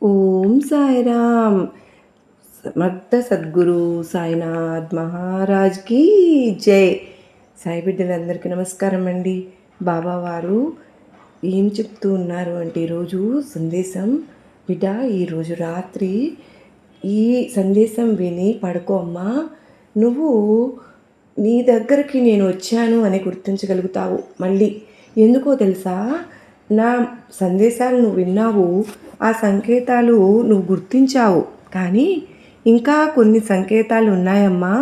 ఓం సాయిరామ్. సమర్థ సద్గురు సాయినాథ్ మహారాజ్కి జై. సాయి బిడ్డలందరికీ నమస్కారం అండి. బాబావారు ఏం చెప్తూ ఉన్నారు అంటే ఈరోజు సందేశం, బిడ్డ ఈరోజు రాత్రి ఈ సందేశం విని పడుకో అమ్మా. నువ్వు నీ దగ్గరికి నేను వచ్చాను అని గుర్తించగలుగుతావు. మళ్ళీ ఎందుకో తెలుసా, నా సందేశాలు నువ్వు విన్నావు, ఆ సంకేతాలు నువ్వు గుర్తించావు, కానీ ఇంకా కొన్ని సంకేతాలు ఉన్నాయమ్మా.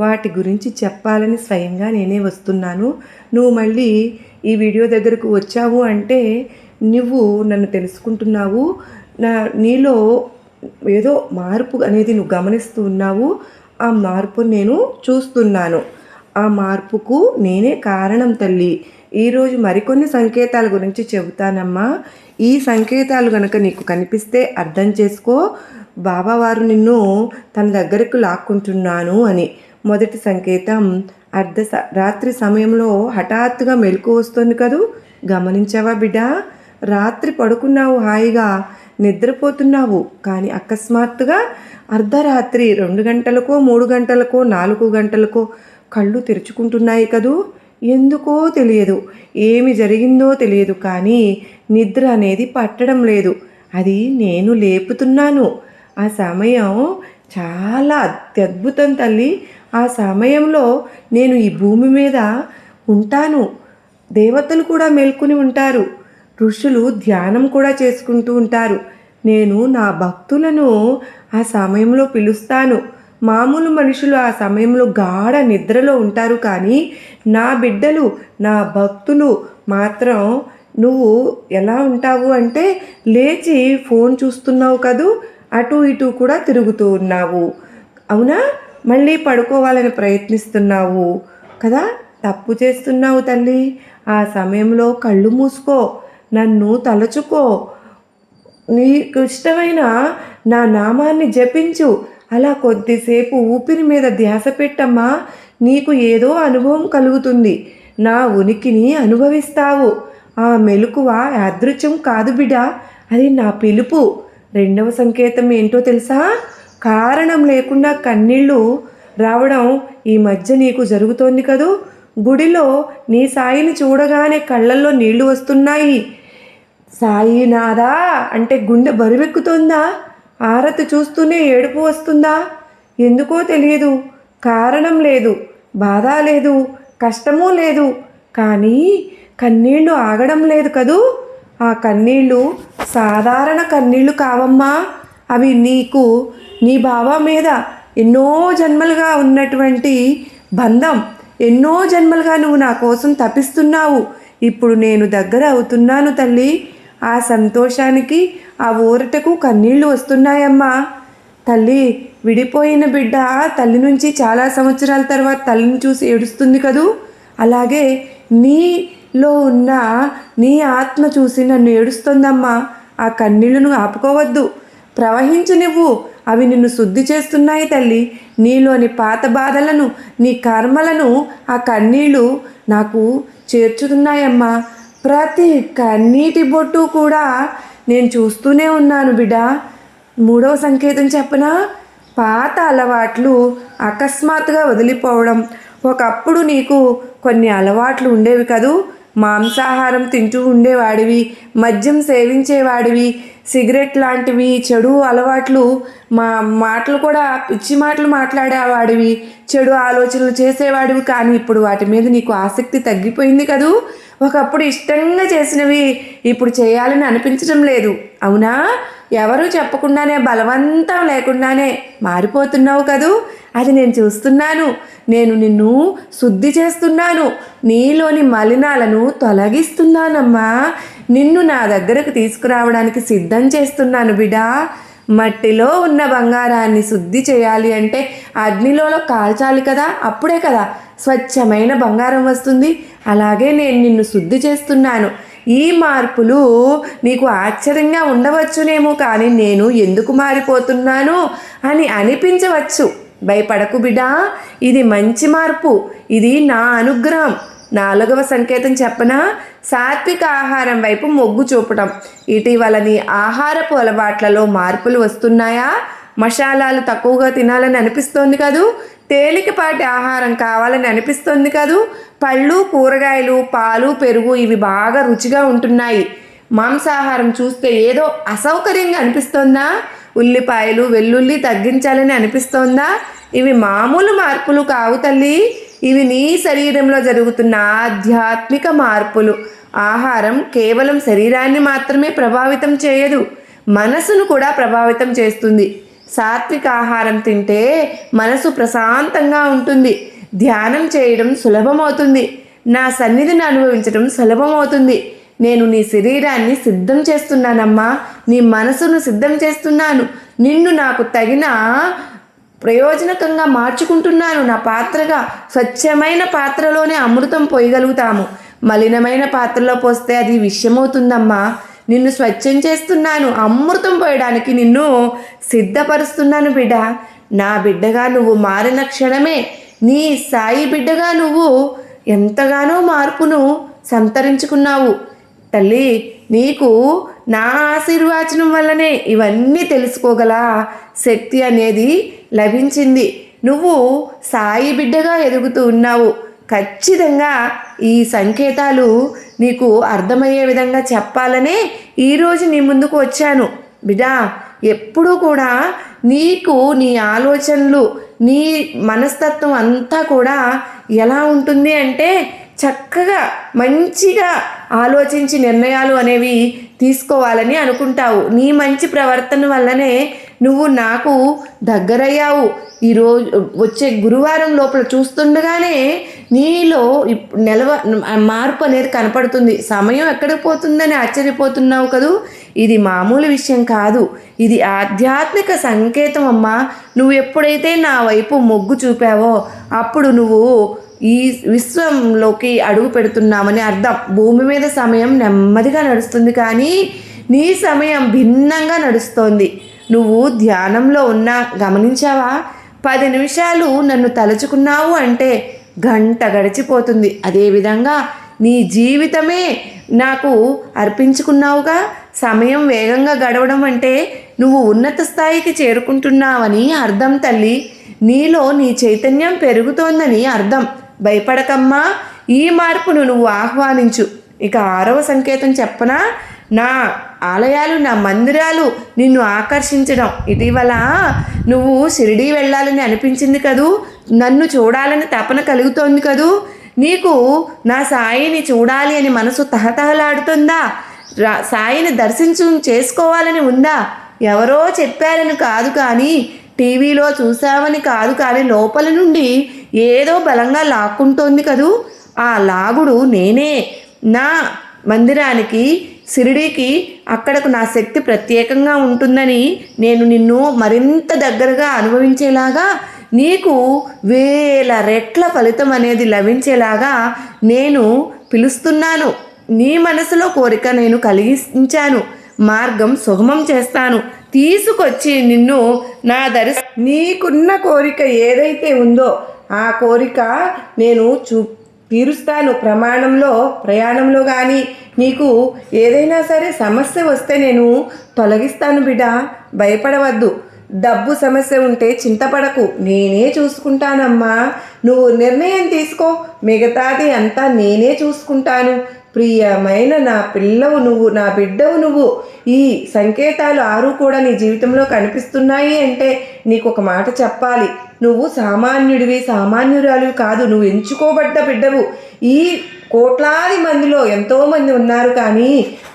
వాటి గురించి చెప్పాలని స్వయంగా నేనే వస్తున్నాను. నువ్వు మళ్ళీ ఈ వీడియో దగ్గరకు వచ్చావు అంటే నువ్వు నన్ను తెలుసుకుంటున్నావు, నీలో ఏదో మార్పు అనేది నువ్వు గమనిస్తూ ఉన్నావు. ఆ మార్పును నేను చూస్తున్నాను. ఆ మార్పుకు నేనే కారణం తల్లి. ఈరోజు మరికొన్ని సంకేతాల గురించి చెబుతానమ్మా. ఈ సంకేతాలు కనుక నీకు కనిపిస్తే అర్థం చేసుకో, బాబావారు నిన్ను తన దగ్గరకు లాక్కుంటున్నాను అని. మొదటి సంకేతం, రాత్రి సమయంలో హఠాత్తుగా మెలకు వస్తుంది కదూ, గమనించావా బిడ్డ? రాత్రి పడుకున్నావు, హాయిగా నిద్రపోతున్నావు, కానీ అకస్మాత్తుగా అర్ధరాత్రి 2 గంటలకో 3 గంటలకో 4 గంటలకో కళ్ళు తెరుచుకుంటున్నాయి కదూ. ఎందుకో తెలియదు, ఏమి జరిగిందో తెలియదు, కానీ నిద్ర అనేది పట్టడం లేదు. అది నేను లేపుతున్నాను. ఆ సమయం చాలా అత్యద్భుతం తల్లి. ఆ సమయంలో నేను ఈ భూమి మీద ఉంటాను. దేవతలు కూడా మేల్కొని ఉంటారు, ఋషులు ధ్యానం కూడా చేసుకుంటూ ఉంటారు. నేను నా భక్తులను ఆ సమయంలో పిలుస్తాను. మామూలు మనుషులు ఆ సమయంలో గాఢ నిద్రలో ఉంటారు, కానీ నా బిడ్డలు, నా భక్తులు మాత్రం నువ్వు ఎలా ఉంటావు అంటే లేచి ఫోన్ చూస్తున్నావు కదూ, అటు ఇటు కూడా తిరుగుతూ ఉన్నావు, అవునా? మళ్ళీ పడుకోవాలని ప్రయత్నిస్తున్నావు కదా, తప్పు చేస్తున్నావు తల్లి. ఆ సమయంలో కళ్ళు మూసుకో, నన్ను తలచుకో, నీకు ఇష్టమైన నా నామాన్ని జపించు. అలా కొద్దిసేపు ఊపిరి మీద ధ్యాస పెట్టమ్మా. నీకు ఏదో అనుభవం కలుగుతుంది, నా ఉనికిని అనుభవిస్తావు. ఆ మెలకువ యాదృచ్ఛం కాదు బిడ్డ, అది నా పిలుపు. రెండవ సంకేతం ఏంటో తెలుసా? కారణం లేకుండా కన్నీళ్ళు రావడం ఈ మధ్య నీకు జరుగుతోంది కదూ. గుడిలో నీ సాయిని చూడగానే కళ్ళల్లో నీళ్లు వస్తున్నాయి. సాయినాథా అంటే గుండె బరువెక్కుతోందా? ఆరతి చూస్తూనే ఏడుపు వస్తుందా? ఎందుకో తెలియదు, కారణం లేదు, బాధ లేదు, కష్టమూ లేదు, కానీ కన్నీళ్లు ఆగడం లేదు కదూ. ఆ కన్నీళ్ళు సాధారణ కన్నీళ్లు కావమ్మా. అవి నీకు, నీ బాబా మీద ఎన్నో జన్మలుగా ఉన్నటువంటి బంధం. ఎన్నో జన్మలుగా నువ్వు నా కోసం తపిస్తున్నావు. ఇప్పుడు నేను దగ్గర అవుతున్నాను తల్లి. ఆ సంతోషానికి, ఆ ఊరటకు కన్నీళ్లు వస్తున్నాయమ్మా. తల్లి, విడిపోయిన బిడ్డ తల్లి నుంచి చాలా సంవత్సరాల తర్వాత తల్లిని చూసి ఏడుస్తుంది కదూ, అలాగే నీలో ఉన్న నీ ఆత్మ చూసి నన్ను ఏడుస్తుందమ్మా. ఆ కన్నీళ్లను ఆపుకోవద్దు, ప్రవహించు నువ్వు. అవి నిన్ను శుద్ధి చేస్తున్నాయి తల్లి. నీలోని పాత బాధలను, నీ కర్మలను ఆ కన్నీళ్లు నాకు చేర్చుతున్నాయమ్మా. ప్రతి కన్నీటి బొట్టు కూడా నేను చూస్తూనే ఉన్నాను బిడ్డ. మూడవ సంకేతం చెప్పనా? పాత అలవాట్లు అకస్మాత్తుగా వదిలిపోవడం. ఒకప్పుడు నీకు కొన్ని అలవాట్లు ఉండేవి కదూ. మాంసాహారం తింటూ ఉండేవాడివి, మద్యం సేవించేవాడివి, సిగరెట్ లాంటివి చెడు అలవాట్లు, మాటలు కూడా పిచ్చి మాటలు మాట్లాడేవాడివి, చెడు ఆలోచనలు చేసేవాడివి. కానీ ఇప్పుడు వాటి మీద నీకు ఆసక్తి తగ్గిపోయింది కదూ. ఒకప్పుడు ఇష్టంగా చేసినవి ఇప్పుడు చేయాలని అనిపించడం లేదు, అవునా? ఎవరు చెప్పకుండానే, బలవంతం లేకుండానే మారిపోతున్నావు కదూ. అది నేను చూస్తున్నాను. నేను నిన్ను శుద్ధి చేస్తున్నాను, నీలోని మలినాలను తొలగిస్తున్నానమ్మా. నిన్ను నా దగ్గరకు తీసుకురావడానికి సిద్ధం చేస్తున్నాను బిడా. మట్టిలో ఉన్న బంగారాన్ని శుద్ధి చేయాలి అంటే అగ్నిలో కాల్చాలి కదా, అప్పుడే కదా స్వచ్ఛమైన బంగారం వస్తుంది. అలాగే నేను నిన్ను శుద్ధి చేస్తున్నాను. ఈ మార్పులు నీకు ఆశ్చర్యంగా ఉండవచ్చునేమో, కానీ నేను ఎందుకు మారిపోతున్నాను అని అనిపించవచ్చు. భయపడకు బిడ్డా, ఇది మంచి మార్పు, ఇది నా అనుగ్రహం. 4వ సంకేతం చెప్పనా? సాత్విక ఆహారం వైపు మొగ్గు చూపటం. ఇటీవల నీ ఆహారపు అలవాట్లలో మార్పులు వస్తున్నాయా? మసాలాలు తక్కువగా తినాలని అనిపిస్తోంది కదూ, తేలికపాటి ఆహారం కావాలని అనిపిస్తోంది కదూ, పళ్ళు, కూరగాయలు, పాలు, పెరుగు ఇవి బాగా రుచిగా ఉంటున్నాయి. మాంసాహారం చూస్తే ఏదో అసౌకర్యంగా అనిపిస్తోందా? ఉల్లిపాయలు, వెల్లుల్లి తగ్గించాలని అనిపిస్తోందా? ఇవి మామూలు మార్పులు కావు తల్లి, ఇవి నీ శరీరంలో జరుగుతున్న ఆధ్యాత్మిక మార్పులు. ఆహారం కేవలం శరీరాన్ని మాత్రమే ప్రభావితం చేయదు, మనసును కూడా ప్రభావితం చేస్తుంది. సాత్విక ఆహారం తింటే మనసు ప్రశాంతంగా ఉంటుంది, ధ్యానం చేయడం సులభమవుతుంది, నా సన్నిధిని అనుభవించడం సులభమవుతుంది. నేను నీ శరీరాన్ని సిద్ధం చేస్తున్నానమ్మా, నీ మనసును సిద్ధం చేస్తున్నాను, నిన్ను నాకు తగిన ప్రయోజనకంగా మార్చుకుంటున్నాను. నా పాత్రగా స్వచ్ఛమైన పాత్రలోనే అమృతం పోయగలుగుతాము, మలినమైన పాత్రలో పోస్తే అది విషమవుతుందమ్మా. నిన్ను స్వచ్ఛం చేస్తున్నాను, అమృతం పోయడానికి నిన్ను సిద్ధపరుస్తున్నాను బిడ్డ. నా బిడ్డగా నువ్వు మారిన క్షణమే నీ సాయి బిడ్డగా నువ్వు ఎంతగానో మార్పును సంతరించుకున్నావు తల్లి. నీకు నా ఆశీర్వచనం వల్లనే ఇవన్నీ తెలుసుకోగల శక్తి అనేది లభించింది. నువ్వు సాయి బిడ్డగా ఎదుగుతూ ఉన్నావు. ఖచ్చితంగా ఈ సంకేతాలు నీకు అర్థమయ్యే విధంగా చెప్పాలనే ఈరోజు నీ ముందుకు వచ్చాను బిడ్డా. ఎప్పుడూ కూడా నీకు నీ ఆలోచనలు, నీ మనస్తత్వం అంతా కూడా ఎలా ఉంటుంది అంటే చక్కగా మంచిగా ఆలోచించి నిర్ణయాలు అనేవి తీసుకోవాలని అనుకుంటావు. నీ మంచి ప్రవర్తన వల్లనే నువ్వు నాకు దగ్గరయ్యావు. ఈరోజు వచ్చే గురువారం లోపల చూస్తుండగానే నీలో మార్పు అనేది కనపడుతుంది. సమయం ఎక్కడికి పోతుందని ఆశ్చర్యపోతున్నావు కదూ. ఇది మామూలు విషయం కాదు, ఇది ఆధ్యాత్మిక సంకేతం అమ్మా. నువ్వు ఎప్పుడైతే నా వైపు మొగ్గు చూపావో అప్పుడు నువ్వు ఈ విశ్వంలోకి అడుగు పెడుతున్నామని అర్థం. భూమి మీద సమయం నెమ్మదిగా నడుస్తుంది, కానీ నీ సమయం భిన్నంగా నడుస్తోంది. నువ్వు ధ్యానంలో ఉన్నా గమనించావా? 10 నిమిషాలు నన్ను తలుచుకున్నావు అంటే గంట గడిచిపోతుంది. అదేవిధంగా నీ జీవితమే నాకు అర్పించుకున్నావుగా. సమయం వేగంగా గడవడం అంటే నువ్వు ఉన్నత స్థాయికి చేరుకుంటున్నావని అర్థం తల్లి. నీలో నీ చైతన్యం పెరుగుతోందని అర్థం. భయపడకమ్మా, ఈ మార్పును నువ్వు ఆహ్వానించు. ఇక 6వ సంకేతం చెప్పనా? నా ఆలయాలు, నా మందిరాలు నిన్ను ఆకర్షించడం. ఇటీవల నువ్వు షిరిడీ వెళ్ళాలని అనిపించింది కదూ, నన్ను చూడాలని తపన కలుగుతోంది కదూ. నీకు నా సాయిని చూడాలి అని మనసు తహతహలాడుతుందా? సాయిని చేసుకోవాలని ఉందా? ఎవరో చెప్పారని కాదు, కానీ టీవీలో చూసామని కాదు, కానీ లోపల నుండి ఏదో బలంగా లాక్కుంటోంది కదూ. ఆ లాగుడు నేనే. నా మందిరానికి, షిరిడీకి, అక్కడకు నా శక్తి ప్రత్యేకంగా ఉంటుందని, నేను నిన్ను మరింత దగ్గరగా అనుభవించేలాగా, నీకు 1000 రెట్ల ఫలితం అనేది లభించేలాగా నేను పిలుస్తున్నాను. నీ మనసులో కోరిక నేను కలిగించాను, మార్గం సుగమం చేస్తాను, తీసుకొచ్చి నిన్ను నా నీకున్న కోరిక ఏదైతే ఉందో ఆ కోరిక నేను తీరుస్తాను. ప్రయాణంలో కానీ నీకు ఏదైనా సరే సమస్య వస్తే నేను తొలగిస్తాను బిడ్డ. భయపడవద్దు. డబ్బు సమస్య ఉంటే చింతపడకు, నేనే చూసుకుంటానమ్మా. నువ్వు నిర్ణయం తీసుకో, మిగతాది అంతా నేనే చూసుకుంటాను. ప్రియమైన నా పిల్లవు నువ్వు, నా బిడ్డవు నువ్వు. ఈ సంకేతాలు 6 కూడా నీ జీవితంలో కనిపిస్తున్నాయి అంటే నీకు ఒక మాట చెప్పాలి. నువ్వు సామాన్యుడివి, సామాన్యురాలివి కాదు. నువ్వు ఎంచుకోబడ్డ బిడ్డవు. ఈ కోట్లాది మందిలో ఎంతోమంది ఉన్నారు, కానీ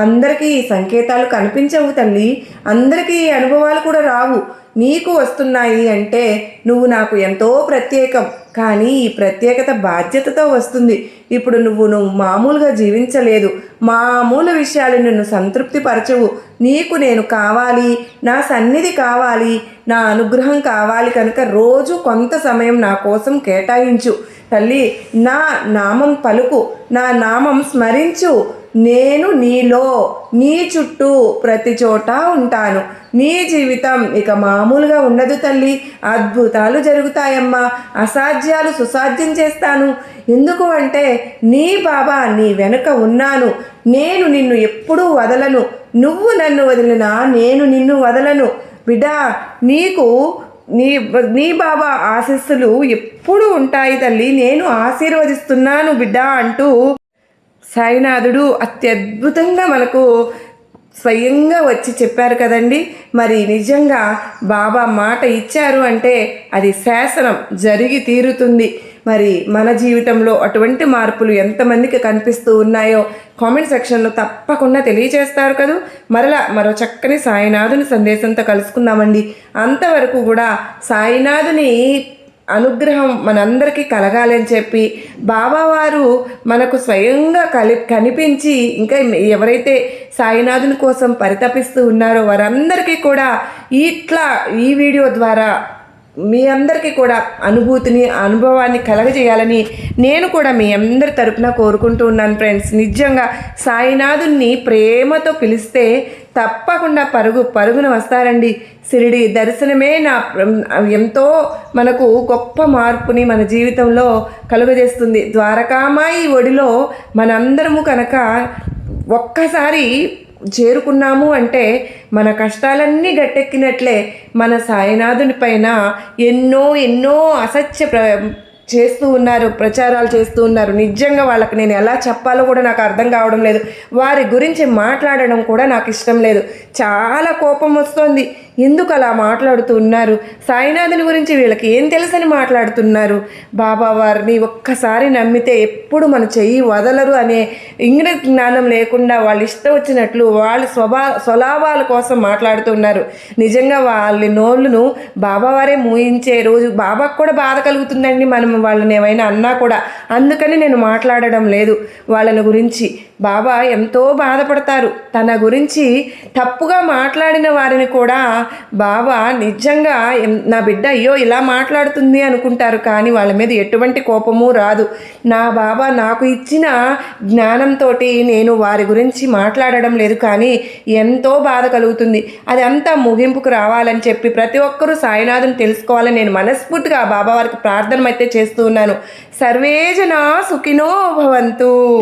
అందరికీ ఈ సంకేతాలు కనిపించవు తల్లి. అందరికీ ఈ అనుభవాలు కూడా రావు. నీకు వస్తున్నాయి అంటే నువ్వు నాకు ఎంతో ప్రత్యేకం. కానీ ఈ ప్రత్యేకత బాధ్యతతో వస్తుంది. ఇప్పుడు నువ్వు మామూలుగా జీవించలేదు. మామూలు విషయాలు నిన్ను సంతృప్తిపరచవు. నీకు నేను కావాలి, నా సన్నిధి కావాలి, నా అనుగ్రహం కావాలి. కనుక రోజు కొంత సమయం నా కోసం కేటాయించు తల్లి. నా నామం పలుకు, నా నామం స్మరించు. నేను నీలో, నీ చుట్టూ ప్రతి చోట ఉంటాను. నీ జీవితం ఇక మామూలుగా ఉండదు తల్లి. అద్భుతాలు జరుగుతాయమ్మా. అసాధ్యాలు సుసాధ్యం చేస్తాను. ఎందుకు అంటే నీ బాబా నీ వెనుక ఉన్నాను. నేను నిన్ను ఎప్పుడూ వదలను. నువ్వు నన్ను వదిలినా నేను నిన్ను వదలను. బిడ్డా, నీకు నీ నీ బాబా ఆశీస్సులు ఎప్పుడూ ఉంటాయి తల్లి. నేను ఆశీర్వదిస్తున్నాను బిడ్డా అంటూ సాయినాథుడు అత్యద్భుతంగా మనకు స్వయంగా వచ్చి చెప్పారు కదండి. మరి నిజంగా బాబా మాట ఇచ్చారు అంటే అది శాసనం జరిగి తీరుతుంది. మరి మన జీవితంలో అటువంటి మార్పులు ఎంతమందికి కనిపిస్తూ ఉన్నాయో కామెంట్ సెక్షన్లో తప్పకుండా తెలియజేస్తారు కదా. మరో చక్కని సాయినాథుని సందేశంతో కలుసుకుందామండి. అంతవరకు కూడా సాయినాథుని అనుగ్రహం మనందరికీ కలగాలని చెప్పి బాబావారు మనకు స్వయంగా కనిపించి ఇంకా ఎవరైతే సాయినాథుని కోసం పరితపిస్తూ ఉన్నారో వారందరికీ కూడా ఈ వీడియో ద్వారా మీ అందరికీ కూడా అనుభవాన్ని కలగజేయాలని నేను కూడా మీ అందరి తరపున కోరుకుంటూ ఉన్నాను ఫ్రెండ్స్. నిజంగా సాయినాథుని ప్రేమతో పిలిస్తే తప్పకుండా పరుగున వస్తారండి. షిరిడి దర్శనమే ఎంతో మనకు గొప్ప మార్పుని మన జీవితంలో కలుగజేస్తుంది. ద్వారకామాయి ఒడిలో మనందరము కనుక ఒక్కసారి చేరుకున్నాము అంటే మన కష్టాలన్నీ గట్టెక్కినట్లే. మన సాయినాథుని పైన ఎన్నో అసత్య ప్రచారాలు చేస్తూ ఉన్నారు. నిజంగా వాళ్ళకి నేను ఎలా చెప్పాలో కూడా నాకు అర్థం కావడం లేదు. వారి గురించి మాట్లాడడం కూడా నాకు ఇష్టం లేదు. చాలా కోపం వస్తుంది. ఎందుకు అలా మాట్లాడుతూ ఉన్నారు? సాయినాథుని గురించి వీళ్ళకి ఏం తెలుసని మాట్లాడుతున్నారు? బాబా వారిని ఒక్కసారి నమ్మితే ఎప్పుడు మన చెయ్యి వదలరు అనే ఇంగిత జ్ఞానం లేకుండా వాళ్ళు ఇష్టం వచ్చినట్లు వాళ్ళ స్వభావాల కోసం మాట్లాడుతున్నారు. నిజంగా వాళ్ళ నోళ్ళను బాబావారే మూయించే రోజు బాబాకు కూడా బాధ కలుగుతుందండి మనం వాళ్ళని ఏమైనా అన్నా కూడా. అందుకని నేను మాట్లాడడం లేదు వాళ్ళని గురించి. బాబా ఎంతో బాధపడతారు. తన గురించి తప్పుగా మాట్లాడిన వారిని కూడా బాబా నిజంగా నా బిడ్డ అయ్యో ఇలా మాట్లాడుతుంది అనుకుంటారు. కానీ వాళ్ళ మీద ఎటువంటి కోపము రాదు. నా బాబా నాకు ఇచ్చిన జ్ఞానంతో నేను వారి గురించి మాట్లాడడం లేదు. కానీ ఎంతో బాధ కలుగుతుంది. అది అంతా ముగింపుకు రావాలని చెప్పి ప్రతి ఒక్కరూ సాయినాథుని తెలుసుకోవాలని నేను మనస్ఫూర్తిగా బాబా వారికి ప్రార్థన అయితే చేస్తూ ఉన్నాను. సర్వే జనా సుఖినో భవంతు.